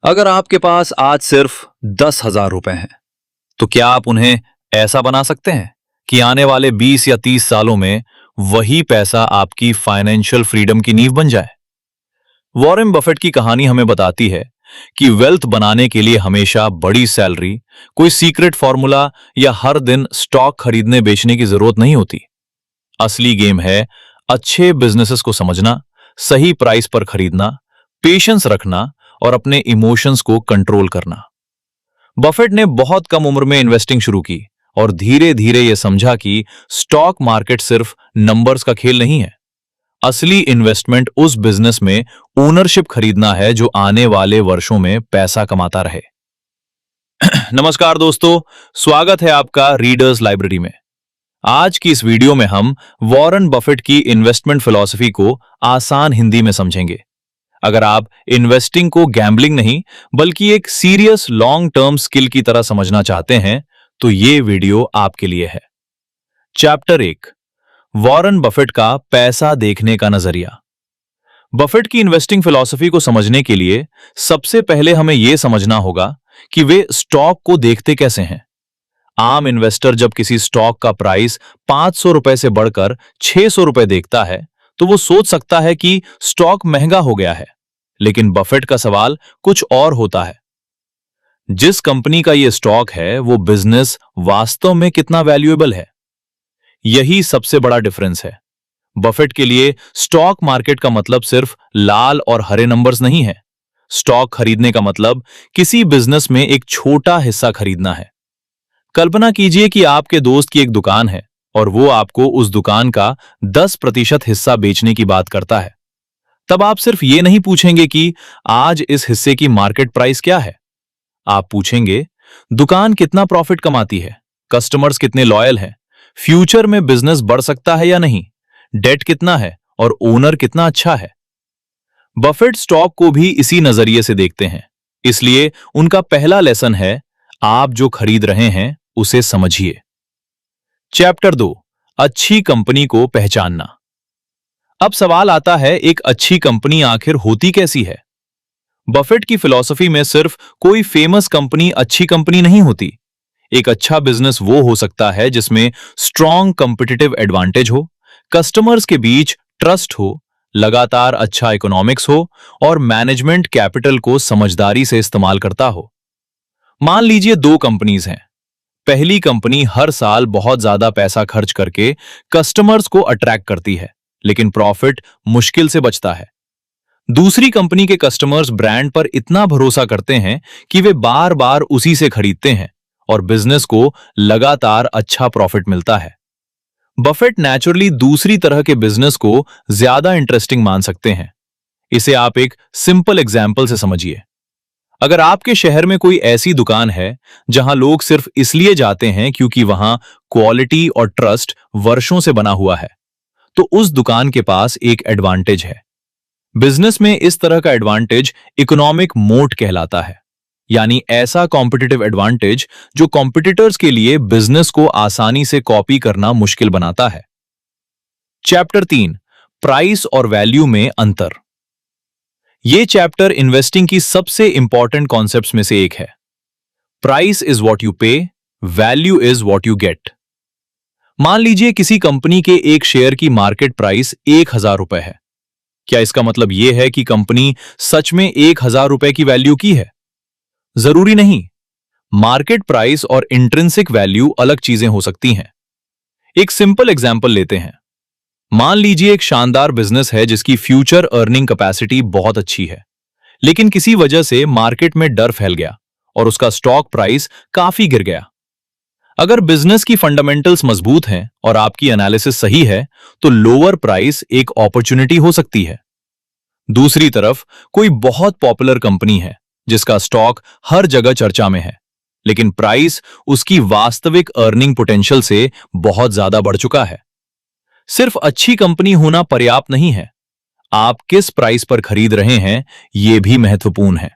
अगर आपके पास आज सिर्फ 10,000 रुपए हैं, तो क्या आप उन्हें ऐसा बना सकते हैं कि आने वाले 20 या 30 सालों में वही पैसा आपकी फाइनेंशियल फ्रीडम की नींव बन जाए? वॉरेन बफेट की कहानी हमें बताती है कि वेल्थ बनाने के लिए हमेशा बड़ी सैलरी, कोई सीक्रेट फॉर्मूला या हर दिन स्टॉक खरीदने बेचने की जरूरत नहीं होती। असली गेम है अच्छे बिजनेसेस को समझना, सही प्राइस पर खरीदना, पेशेंस रखना और अपने इमोशंस को कंट्रोल करना। बफेट ने बहुत कम उम्र में इन्वेस्टिंग शुरू की और धीरे धीरे यह समझा कि स्टॉक मार्केट सिर्फ नंबर्स का खेल नहीं है। असली इन्वेस्टमेंट उस बिजनेस में ओनरशिप खरीदना है जो आने वाले वर्षों में पैसा कमाता रहे। नमस्कार दोस्तों, स्वागत है आपका रीडर्स लाइब्रेरी में। आज की इस वीडियो में हम वॉरेन बफेट की इन्वेस्टमेंट फिलॉसफी को आसान हिंदी में समझेंगे। अगर आप इन्वेस्टिंग को गैम्बलिंग नहीं बल्कि एक सीरियस लॉन्ग टर्म स्किल की तरह समझना चाहते हैं तो ये वीडियो आपके लिए है। चैप्टर 1, वॉरेन बफेट का पैसा देखने का नजरिया। बफेट की इन्वेस्टिंग फिलॉसफी को समझने के लिए सबसे पहले हमें यह समझना होगा कि वे स्टॉक को देखते कैसे हैं। आम इन्वेस्टर जब किसी स्टॉक का प्राइस 500 रुपए से बढ़कर 600 रुपए देखता है तो वो सोच सकता है कि स्टॉक महंगा हो गया है, लेकिन बफेट का सवाल कुछ और होता है। जिस कंपनी का यह स्टॉक है वो बिजनेस वास्तव में कितना वैल्यूएबल है, यही सबसे बड़ा डिफरेंस है। बफेट के लिए स्टॉक मार्केट का मतलब सिर्फ लाल और हरे नंबर्स नहीं है। स्टॉक खरीदने का मतलब किसी बिजनेस में एक छोटा हिस्सा खरीदना है। कल्पना कीजिए कि आपके दोस्त की एक दुकान है और वो आपको उस दुकान का 10% हिस्सा बेचने की बात करता है। तब आप सिर्फ ये नहीं पूछेंगे कि आज इस हिस्से की मार्केट प्राइस क्या है। आप पूछेंगे दुकान कितना प्रॉफिट कमाती है, कस्टमर्स कितने लॉयल हैं, फ्यूचर में बिजनेस बढ़ सकता है या नहीं, डेट कितना है और ओनर कितना अच्छा है। बफेट स्टॉक को भी इसी नजरिए से देखते हैं, इसलिए उनका पहला लेसन है आप जो खरीद रहे हैं उसे समझिए। चैप्टर 2, अच्छी कंपनी को पहचानना। अब सवाल आता है, एक अच्छी कंपनी आखिर होती कैसी है? बफेट की फिलॉसफी में सिर्फ कोई फेमस कंपनी अच्छी कंपनी नहीं होती। एक अच्छा बिजनेस वो हो सकता है जिसमें स्ट्रॉन्ग कॉम्पिटिटिव एडवांटेज हो, कस्टमर्स के बीच ट्रस्ट हो, लगातार अच्छा इकोनॉमिक्स हो और मैनेजमेंट कैपिटल को समझदारी से इस्तेमाल करता हो। मान लीजिए दो कंपनीज हैं। पहली कंपनी हर साल बहुत ज्यादा पैसा खर्च करके कस्टमर्स को अट्रैक्ट करती है, लेकिन प्रॉफिट मुश्किल से बचता है। दूसरी कंपनी के कस्टमर्स ब्रांड पर इतना भरोसा करते हैं कि वे बार बार उसी से खरीदते हैं और बिजनेस को लगातार अच्छा प्रॉफिट मिलता है। बफेट नेचुरली दूसरी तरह के बिजनेस को ज्यादा इंटरेस्टिंग मान सकते हैं। इसे आप एक सिंपल एग्जाम्पल से समझिए। अगर आपके शहर में कोई ऐसी दुकान है जहां लोग सिर्फ इसलिए जाते हैं क्योंकि वहां क्वालिटी और ट्रस्ट वर्षों से बना हुआ है, तो उस दुकान के पास एक एडवांटेज है। बिजनेस में इस तरह का एडवांटेज इकोनॉमिक मोट कहलाता है, यानी ऐसा कॉम्पिटिटिव एडवांटेज जो कॉम्पिटिटर्स के लिए बिजनेस को आसानी से कॉपी करना मुश्किल बनाता है। चैप्टर 3, प्राइस और वैल्यू में अंतर। यह चैप्टर इन्वेस्टिंग की सबसे इंपॉर्टेंट कॉन्सेप्ट्स में से एक है। प्राइस इज व्हाट यू पे, value is what you get. मान लीजिए किसी कंपनी के एक शेयर की मार्केट प्राइस 1,000 रुपए है। क्या इसका मतलब यह है कि कंपनी सच में 1,000 रुपए की वैल्यू की है? जरूरी नहीं। मार्केट प्राइस और इंट्रिंसिक वैल्यू अलग चीजें हो सकती हैं। एक सिंपल एग्जांपल लेते हैं। मान लीजिए एक शानदार बिजनेस है जिसकी फ्यूचर अर्निंग कैपेसिटी बहुत अच्छी है, लेकिन किसी वजह से मार्केट में डर फैल गया और उसका स्टॉक प्राइस काफी गिर गया। अगर बिजनेस की फंडामेंटल्स मजबूत हैं और आपकी एनालिसिस सही है तो लोअर प्राइस एक अपॉर्चुनिटी हो सकती है। दूसरी तरफ कोई बहुत पॉपुलर कंपनी है जिसका स्टॉक हर जगह चर्चा में है, लेकिन प्राइस उसकी वास्तविक अर्निंग पोटेंशियल से बहुत ज्यादा बढ़ चुका है। सिर्फ अच्छी कंपनी होना पर्याप्त नहीं है, आप किस प्राइस पर खरीद रहे हैं यह भी महत्वपूर्ण है।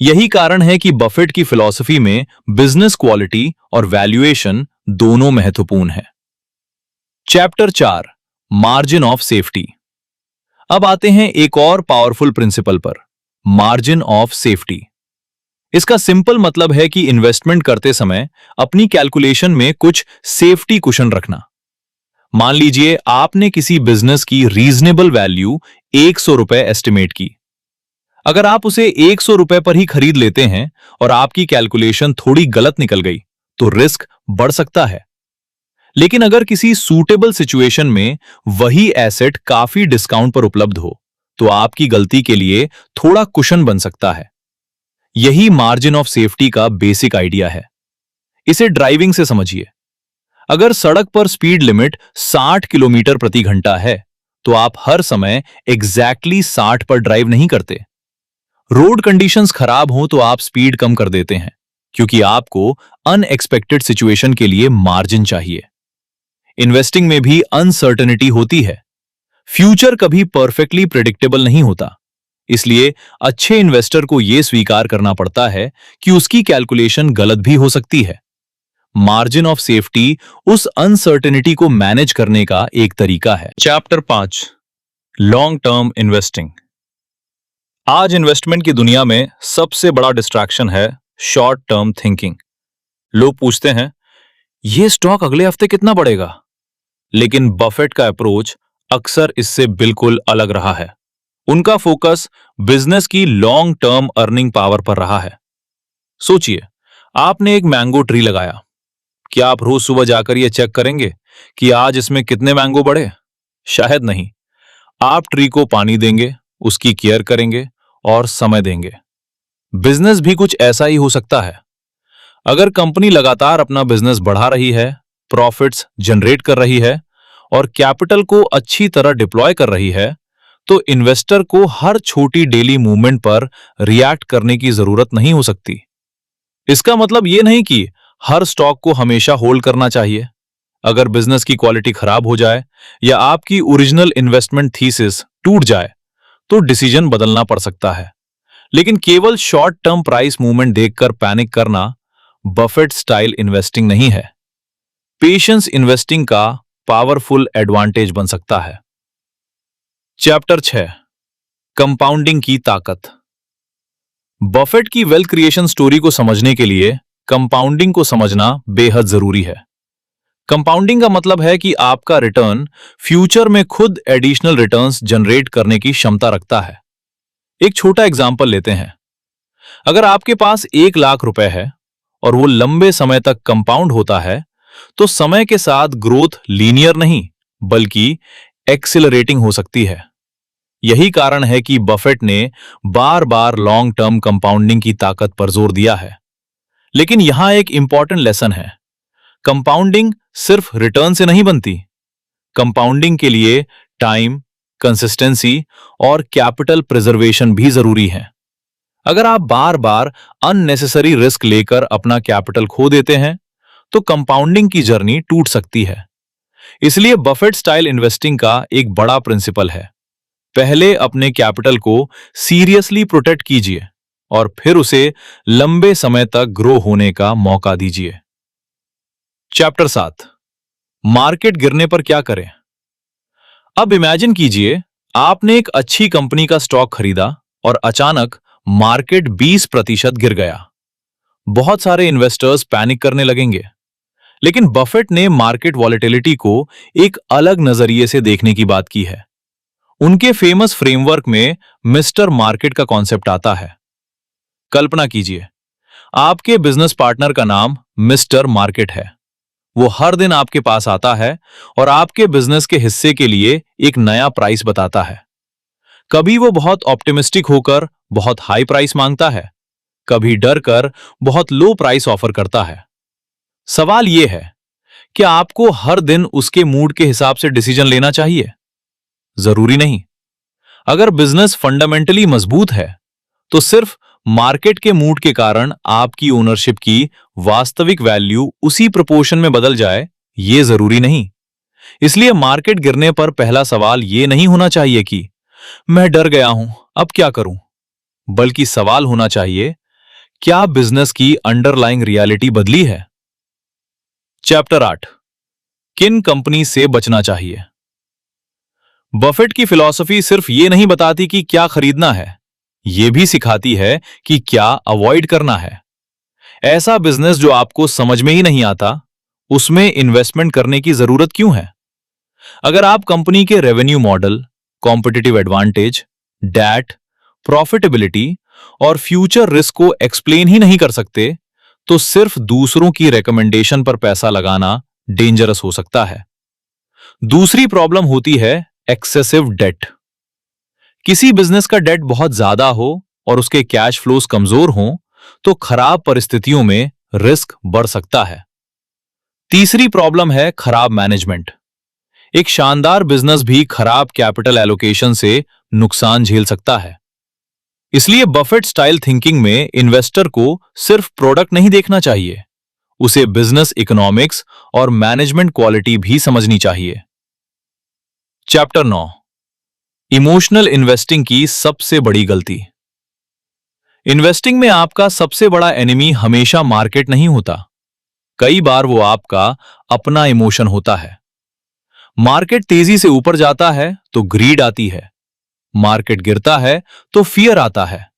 यही कारण है कि बफेट की फिलॉसफी में बिजनेस क्वालिटी और वैल्यूएशन दोनों महत्वपूर्ण है। Chapter 4, margin of safety. अब आते हैं एक और पावरफुल प्रिंसिपल पर, मार्जिन ऑफ सेफ्टी। इसका सिंपल मतलब है कि इन्वेस्टमेंट करते समय अपनी कैलकुलेशन में कुछ सेफ्टी कुशन रखना। मान लीजिए आपने किसी बिजनेस की रीजनेबल वैल्यू 100 रुपए एस्टिमेट की। अगर आप उसे 100 रुपए पर ही खरीद लेते हैं और आपकी कैलकुलेशन थोड़ी गलत निकल गई तो रिस्क बढ़ सकता है। लेकिन अगर किसी सूटेबल सिचुएशन में वही एसेट काफी डिस्काउंट पर उपलब्ध हो तो आपकी गलती के लिए थोड़ा कुशन बन सकता है। यही मार्जिन ऑफ सेफ्टी का बेसिक आइडिया है। इसे ड्राइविंग से समझिए। अगर सड़क पर स्पीड लिमिट 60 किलोमीटर प्रति घंटा है तो आप हर समय एग्जैक्टली 60 पर ड्राइव नहीं करते। रोड कंडीशंस खराब हो तो आप स्पीड कम कर देते हैं क्योंकि आपको अनएक्सपेक्टेड सिचुएशन के लिए मार्जिन चाहिए। इन्वेस्टिंग में भी अनसर्टेनिटी होती है। फ्यूचर कभी परफेक्टली प्रेडिक्टेबल नहीं होता। इसलिए अच्छे इन्वेस्टर को यह स्वीकार करना पड़ता है कि उसकी कैलकुलेशन गलत भी हो सकती है। मार्जिन ऑफ सेफ्टी उस अनसर्टेनिटी को मैनेज करने का एक तरीका है। Chapter 5, long term investing. आज इन्वेस्टमेंट की दुनिया में सबसे बड़ा डिस्ट्रैक्शन है शॉर्ट टर्म थिंकिंग। लोग पूछते हैं यह स्टॉक अगले हफ्ते कितना बढ़ेगा, लेकिन बफेट का अप्रोच अक्सर इससे बिल्कुल अलग रहा है। उनका फोकस बिजनेस की लॉन्ग टर्म अर्निंग पावर पर रहा है। सोचिए, आपने एक मैंगो ट्री लगाया। क्या आप रोज सुबह जाकर यह चेक करेंगे कि आज इसमें कितने मैंगो बढ़े? शायद नहीं। आप ट्री को पानी देंगे, उसकी केयर करेंगे और समय देंगे। बिजनेस भी कुछ ऐसा ही हो सकता है। अगर कंपनी लगातार अपना बिजनेस बढ़ा रही है, प्रॉफिट्स जनरेट कर रही है और कैपिटल को अच्छी तरह डिप्लॉय कर रही है, तो इन्वेस्टर को हर छोटी डेली मूवमेंट पर रिएक्ट करने की जरूरत नहीं हो सकती। इसका मतलब यह नहीं कि हर स्टॉक को हमेशा होल्ड करना चाहिए। अगर बिजनेस की क्वालिटी खराब हो जाए या आपकी ओरिजिनल इन्वेस्टमेंट थीसिस टूट जाए तो डिसीजन बदलना पड़ सकता है। लेकिन केवल शॉर्ट टर्म प्राइस मूवमेंट देखकर पैनिक करना बफेट स्टाइल इन्वेस्टिंग नहीं है। पेशेंस इन्वेस्टिंग का पावरफुल एडवांटेज बन सकता है। चैप्टर 6, कंपाउंडिंग की ताकत। बफेट की वेल्थ क्रिएशन स्टोरी को समझने के लिए कंपाउंडिंग को समझना बेहद जरूरी है। कंपाउंडिंग का मतलब है कि आपका रिटर्न फ्यूचर में खुद एडिशनल रिटर्न्स जनरेट करने की क्षमता रखता है। एक छोटा एग्जांपल लेते हैं। अगर आपके पास 1 लाख रुपए है और वो लंबे समय तक कंपाउंड होता है तो समय के साथ ग्रोथ लीनियर नहीं बल्कि एक्सिलरेटिंग हो सकती है। यही कारण है कि बफेट ने बार बार लॉन्ग टर्म कंपाउंडिंग की ताकत पर जोर दिया है। लेकिन यहां एक इंपॉर्टेंट लेसन है। कंपाउंडिंग सिर्फ रिटर्न से नहीं बनती। कंपाउंडिंग के लिए टाइम, कंसिस्टेंसी और कैपिटल प्रिजर्वेशन भी जरूरी है। अगर आप बार बार अननेसेसरी रिस्क लेकर अपना कैपिटल खो देते हैं तो कंपाउंडिंग की जर्नी टूट सकती है। इसलिए बफेट स्टाइल इन्वेस्टिंग का एक बड़ा प्रिंसिपल है, पहले अपने कैपिटल को सीरियसली प्रोटेक्ट कीजिए और फिर उसे लंबे समय तक ग्रो होने का मौका दीजिए। चैप्टर 7, मार्केट गिरने पर क्या करें। अब इमेजिन कीजिए आपने एक अच्छी कंपनी का स्टॉक खरीदा और अचानक मार्केट 20% गिर गया। बहुत सारे इन्वेस्टर्स पैनिक करने लगेंगे। लेकिन बफेट ने मार्केट वॉलेटिलिटी को एक अलग नजरिए से देखने की बात की है। उनके फेमस फ्रेमवर्क में मिस्टर मार्केट का कॉन्सेप्ट आता है। कल्पना कीजिए आपके बिजनेस पार्टनर का नाम मिस्टर मार्केट है। वो हर दिन आपके पास आता है और आपके बिजनेस के हिस्से के लिए एक नया प्राइस बताता है। कभी वो बहुत ऑप्टिमिस्टिक होकर बहुत हाई प्राइस मांगता है, कभी डर कर बहुत लो प्राइस ऑफर करता है। सवाल यह है कि आपको हर दिन उसके मूड के हिसाब से डिसीजन लेना चाहिए? जरूरी नहीं। अगर बिजनेस फंडामेंटली मजबूत है तो सिर्फ मार्केट के मूड के कारण आपकी ओनरशिप की वास्तविक वैल्यू उसी प्रोपोर्शन में बदल जाए, यह जरूरी नहीं। इसलिए मार्केट गिरने पर पहला सवाल यह नहीं होना चाहिए कि मैं डर गया हूं, अब क्या करूं, बल्कि सवाल होना चाहिए क्या बिजनेस की अंडरलाइंग रियलिटी बदली है। चैप्टर 8, किन कंपनी से बचना चाहिए। बफेट की फिलॉसफी सिर्फ यह नहीं बताती कि क्या खरीदना है, ये भी सिखाती है कि क्या अवॉइड करना है। ऐसा बिजनेस जो आपको समझ में ही नहीं आता, उसमें इन्वेस्टमेंट करने की जरूरत क्यों है? अगर आप कंपनी के revenue model, competitive advantage, that, profitability और फ्यूचर रिस्क को एक्सप्लेन ही नहीं कर सकते, तो सिर्फ दूसरों की रिकमेंडेशन पर पैसा लगाना डेंजरस हो सकता है। दूसरी प्रॉब्लम होती है एक्सेसिव डेट। किसी बिजनेस का डेट बहुत ज्यादा हो और उसके कैश फ्लोज कमजोर हों, तो खराब परिस्थितियों में रिस्क बढ़ सकता है। तीसरी प्रॉब्लम है खराब मैनेजमेंट। एक शानदार बिजनेस भी खराब कैपिटल एलोकेशन से नुकसान झेल सकता है। इसलिए बफेट स्टाइल थिंकिंग में इन्वेस्टर को सिर्फ प्रोडक्ट नहीं देखना चाहिए, उसे बिजनेस इकोनॉमिक्स और मैनेजमेंट क्वालिटी भी समझनी चाहिए। चैप्टर 9, इमोशनल इन्वेस्टिंग की सबसे बड़ी गलती। इन्वेस्टिंग में आपका सबसे बड़ा एनिमी हमेशा मार्केट नहीं होता। कई बार वो आपका अपना इमोशन होता है। मार्केट तेजी से ऊपर जाता है तो ग्रीड आती है, मार्केट गिरता है तो फियर आता है।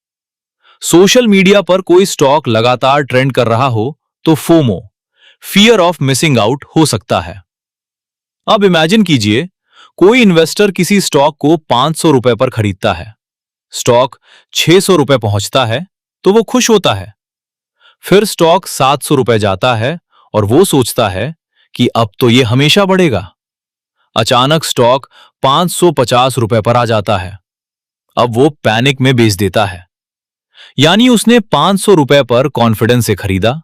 सोशल मीडिया पर कोई स्टॉक लगातार ट्रेंड कर रहा हो तो FOMO, fear of missing out हो सकता है। अब इमेजिन कीजिए, कोई इन्वेस्टर किसी स्टॉक को 500 रुपए पर खरीदता है, स्टॉक 600 रुपए पहुंचता है तो वो खुश होता है। फिर स्टॉक 700 रुपए जाता है और वो सोचता है कि अब तो ये हमेशा बढ़ेगा। अचानक स्टॉक 550 रुपए पर आ जाता है। अब वो पैनिक में बेच देता है। यानी उसने 500 रुपए पर कॉन्फिडेंस से खरीदा,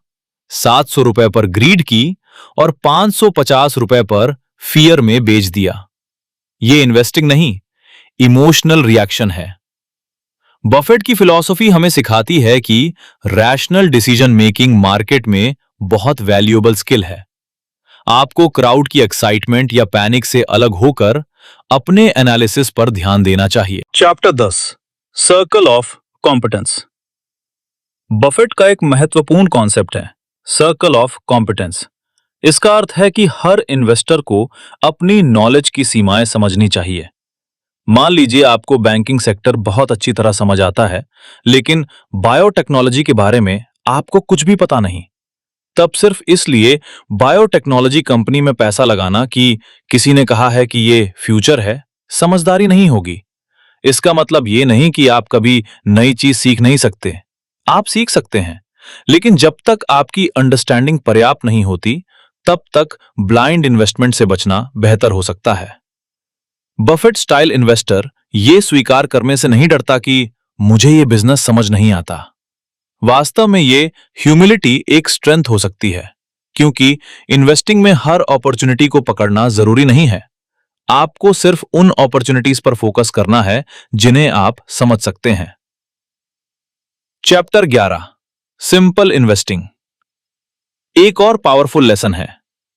700 रुपए पर ग्रीड की और 550 रुपए पर फियर में बेच दिया। ये इन्वेस्टिंग नहीं, इमोशनल रिएक्शन है। बफेट की फिलॉसफी हमें सिखाती है कि रैशनल डिसीजन मेकिंग मार्केट में बहुत वैल्यूएबल स्किल है। आपको क्राउड की एक्साइटमेंट या पैनिक से अलग होकर अपने एनालिसिस पर ध्यान देना चाहिए। Chapter 10, circle of competence. Buffett का एक महत्वपूर्ण कॉन्सेप्ट है सर्कल ऑफ कॉम्पिटेंस। इसका अर्थ है कि हर इन्वेस्टर को अपनी नॉलेज की सीमाएं समझनी चाहिए। मान लीजिए आपको बैंकिंग सेक्टर बहुत अच्छी तरह समझ आता है, लेकिन बायोटेक्नोलॉजी के बारे में आपको कुछ भी पता नहीं। तब सिर्फ इसलिए बायोटेक्नोलॉजी कंपनी में पैसा लगाना कि किसी ने कहा है कि ये फ्यूचर है, समझदारी नहीं होगी। इसका मतलब ये नहीं कि आप कभी नई चीज सीख नहीं सकते। आप सीख सकते हैं, लेकिन जब तक आपकी अंडरस्टैंडिंग पर्याप्त नहीं होती, तब तक ब्लाइंड इन्वेस्टमेंट से बचना बेहतर हो सकता है। बफेट स्टाइल इन्वेस्टर ये स्वीकार करने से नहीं डरता कि मुझे ये बिजनेस समझ नहीं आता। वास्तव में ये ह्यूमिलिटी एक स्ट्रेंथ हो सकती है, क्योंकि इन्वेस्टिंग में हर अपॉर्चुनिटी को पकड़ना जरूरी नहीं है। आपको सिर्फ उन अपॉर्चुनिटीज पर फोकस करना है जिन्हें आप समझ सकते हैं। Chapter 11, simple investing. एक और पावरफुल लेसन है,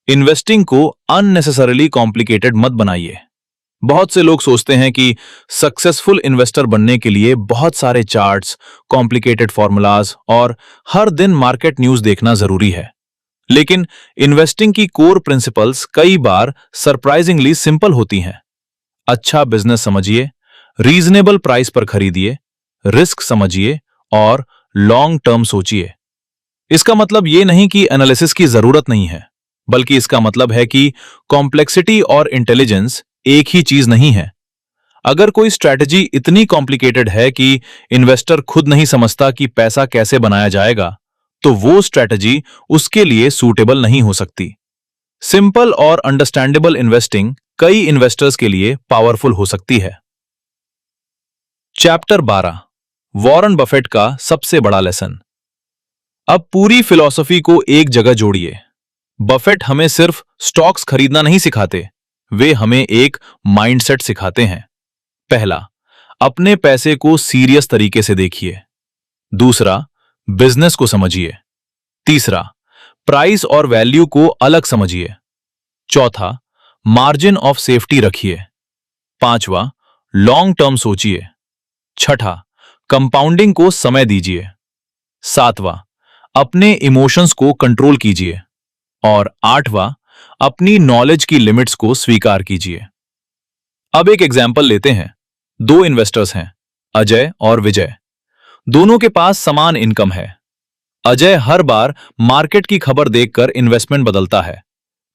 इन्वेस्टिंग को अननेसेसरीली कॉम्प्लिकेटेड मत बनाइए। बहुत से लोग सोचते हैं कि सक्सेसफुल इन्वेस्टर बनने के लिए बहुत सारे चार्ट्स, कॉम्प्लिकेटेड फॉर्मूलाज और हर दिन मार्केट न्यूज देखना जरूरी है। लेकिन इन्वेस्टिंग की कोर प्रिंसिपल्स कई बार सरप्राइजिंगली सिंपल होती हैं। अच्छा बिजनेस समझिए, रीजनेबल प्राइस पर खरीदिए, रिस्क समझिए और लॉन्ग टर्म सोचिए। इसका मतलब यह नहीं कि एनालिसिस की जरूरत नहीं है, बल्कि इसका मतलब है कि कॉम्प्लेक्सिटी और इंटेलिजेंस एक ही चीज नहीं है। अगर कोई स्ट्रैटेजी इतनी कॉम्प्लिकेटेड है कि इन्वेस्टर खुद नहीं समझता कि पैसा कैसे बनाया जाएगा, तो वो स्ट्रैटेजी उसके लिए सूटेबल नहीं हो सकती। सिंपल और अंडरस्टैंडेबल इन्वेस्टिंग कई इन्वेस्टर्स के लिए पावरफुल हो सकती है। चैप्टर 12, वॉरेन बफेट का सबसे बड़ा लेसन। अब पूरी फिलॉसफी को एक जगह जोड़िए। बफेट हमें सिर्फ स्टॉक्स खरीदना नहीं सिखाते, वे हमें एक माइंडसेट सिखाते हैं। पहला, अपने पैसे को सीरियस तरीके से देखिए। दूसरा, बिजनेस को समझिए। तीसरा, प्राइस और वैल्यू को अलग समझिए। चौथा, मार्जिन ऑफ सेफ्टी रखिए। पांचवा, लॉन्ग टर्म सोचिए। छठा, कंपाउंडिंग को समय दीजिए। सातवां, अपने इमोशंस को कंट्रोल कीजिए। और आठवां, अपनी नॉलेज की लिमिट्स को स्वीकार कीजिए। अब एक एग्जाम्पल लेते हैं। दो इन्वेस्टर्स हैं, अजय और विजय। दोनों के पास समान इनकम है। अजय हर बार मार्केट की खबर देखकर इन्वेस्टमेंट बदलता है।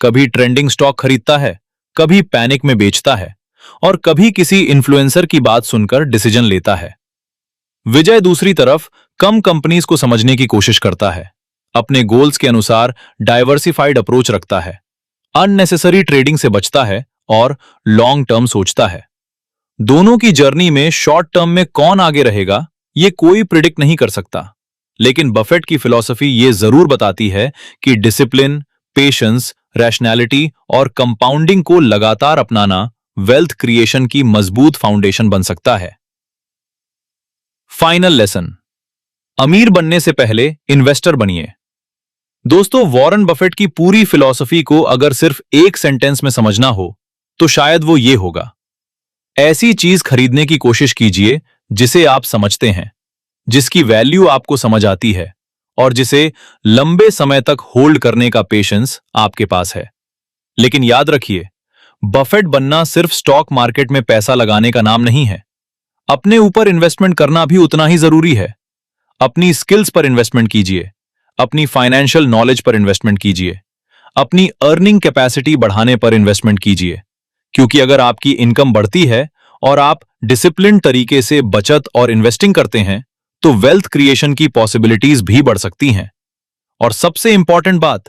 कभी ट्रेंडिंग स्टॉक खरीदता है, कभी पैनिक में बेचता है और कभी किसी इन्फ्लुएंसर की बात सुनकर डिसीजन लेता है। विजय दूसरी तरफ कम कंपनीज को समझने की कोशिश करता है, अपने गोल्स के अनुसार डाइवर्सिफाइड अप्रोच रखता है, अननेसेसरी ट्रेडिंग से बचता है और लॉन्ग टर्म सोचता है। दोनों की जर्नी में शॉर्ट टर्म में कौन आगे रहेगा, ये कोई प्रिडिक्ट नहीं कर सकता। लेकिन बफेट की फिलॉसफी ये जरूर बताती है कि डिसिप्लिन, पेशेंस, रैशनैलिटी और कंपाउंडिंग को लगातार अपनाना वेल्थ क्रिएशन की मजबूत फाउंडेशन बन सकता है। फाइनल लेसन, अमीर बनने से पहले इन्वेस्टर बनिए। दोस्तों, वॉरेन बफेट की पूरी फिलॉसफी को अगर सिर्फ एक सेंटेंस में समझना हो तो शायद वो ये होगा: ऐसी चीज खरीदने की कोशिश कीजिए जिसे आप समझते हैं, जिसकी वैल्यू आपको समझ आती है और जिसे लंबे समय तक होल्ड करने का पेशेंस आपके पास है। लेकिन याद रखिए, बफेट बनना सिर्फ स्टॉक मार्केट में पैसा लगाने का नाम नहीं है। अपने ऊपर इन्वेस्टमेंट करना भी उतना ही जरूरी है। अपनी स्किल्स पर इन्वेस्टमेंट कीजिए, अपनी फाइनेंशियल नॉलेज पर इन्वेस्टमेंट कीजिए, अपनी अर्निंग कैपेसिटी बढ़ाने पर इन्वेस्टमेंट कीजिए। क्योंकि अगर आपकी इनकम बढ़ती है और आप डिसिप्लिन तरीके से बचत और इन्वेस्टिंग करते हैं तो वेल्थ क्रिएशन की पॉसिबिलिटीज भी बढ़ सकती हैं। और सबसे इंपॉर्टेंट बात,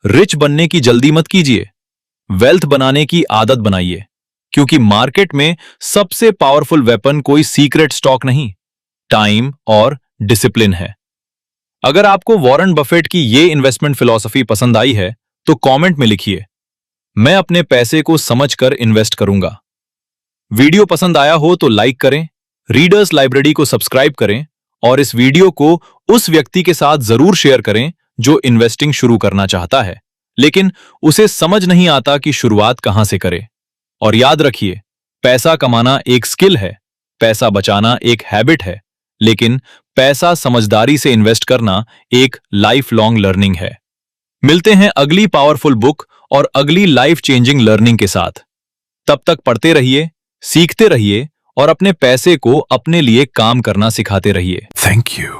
रिच बनने की जल्दी मत कीजिए, वेल्थ बनाने की आदत बनाइए। क्योंकि मार्केट में सबसे पावरफुल वेपन कोई सीक्रेट स्टॉक नहीं, टाइम और डिसिप्लिन है। अगर आपको वॉरेन बफेट की ये इन्वेस्टमेंट फिलॉसफी पसंद आई है तो कमेंट में लिखिए, मैं अपने पैसे को समझकर इन्वेस्ट करूंगा। वीडियो पसंद आया हो तो लाइक करें, रीडर्स लाइब्रेरी को सब्सक्राइब करें और इस वीडियो को उस व्यक्ति के साथ जरूर शेयर करें जो इन्वेस्टिंग शुरू करना चाहता है लेकिन उसे समझ नहीं आता कि शुरुआत कहां से करे। और याद रखिए, पैसा कमाना एक स्किल है, पैसा बचाना एक हैबिट है, लेकिन पैसा समझदारी से इन्वेस्ट करना एक लाइफ लॉन्ग लर्निंग है। मिलते हैं अगली पावरफुल बुक और अगली लाइफ चेंजिंग लर्निंग के साथ। तब तक पढ़ते रहिए, सीखते रहिए और अपने पैसे को अपने लिए काम करना सिखाते रहिए। Thank you.